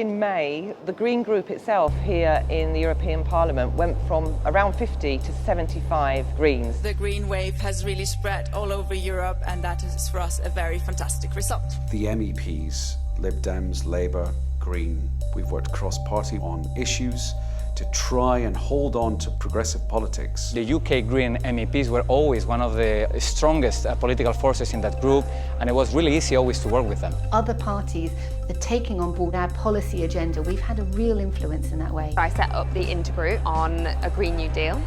In May, the Green Group itself here in the European Parliament went from around 50 to 75 Greens. The Green wave has really spread all over Europe, and that is for us a very fantastic result. The MEPs, Lib Dems, Labour, Green, we've worked cross-party on issues to try and hold on to progressive politics. The UK Green MEPs were always one of the strongest political forces in that group, and it was really easy always to work with them. Other parties are taking on board our policy agenda. We've had a real influence in that way. I set up the intergroup on a Green New Deal.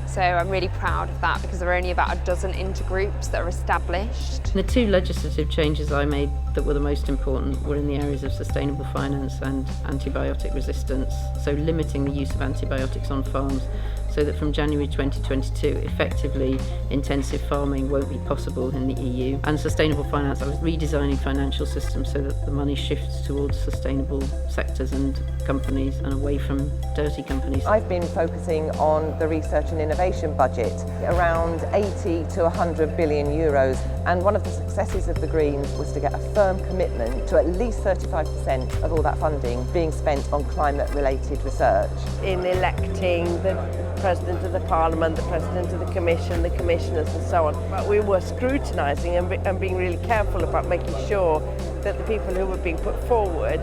So I'm really proud of that because there are only about a dozen intergroups that are established. The two legislative changes I made that were the most important were in the areas of sustainable finance and antibiotic resistance. So limiting the use of antibiotics on farms so that from January 2022, effectively intensive farming won't be possible in the EU. And sustainable finance, I was redesigning financial systems so that the money shifts towards sustainable sectors and companies and away from dirty companies. I've been focusing on the research and innovation budget, around 80 to 100 billion euros. And one of the successes of the Greens was to get a firm commitment to at least 35% of all that funding being spent on climate-related research. In electing the President of the Parliament, the President of the Commission, the Commissioners and so on. But we were scrutinising and being really careful about making sure that the people who were being put forward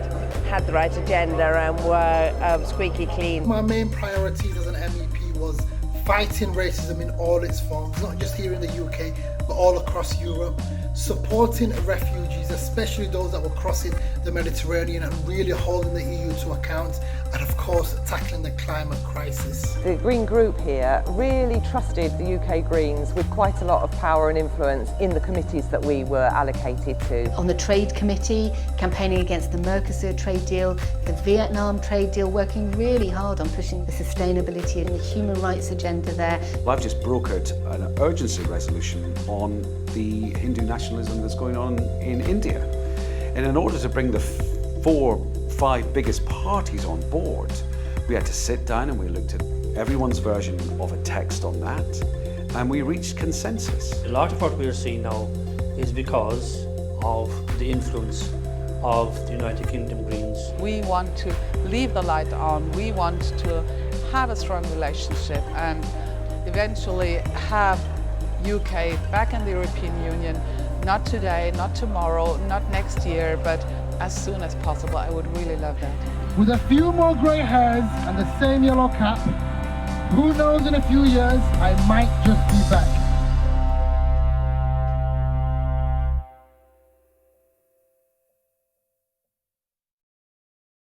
had the right agenda and were squeaky clean. My main priorities as an MEP was fighting racism in all its forms, not just here in the UK, but all across Europe, supporting refugees, especially those that were crossing the Mediterranean and really holding the EU to account, and of course tackling the climate crisis. The Green Group here really trusted the UK Greens with quite a lot of power and influence in the committees that we were allocated to. On the Trade Committee, campaigning against the Mercosur trade deal, the Vietnam trade deal, working really hard on pushing the sustainability and the human rights agenda there. Well, I've just brokered an urgency resolution on the Hindu nationalism that's going on in India. And in order to bring the 4-5 biggest parties on board, we had to sit down and we looked at everyone's version of a text on that, and we reached consensus. A lot of what we are seeing now is because of the influence of the United Kingdom Greens. We want to leave the light on, we want to have a strong relationship and eventually have UK back in the European Union, not today, not tomorrow, not next year, but as soon as possible. I would really love that. With a few more grey hairs and the same yellow cap, who knows, in a few years I might just be back.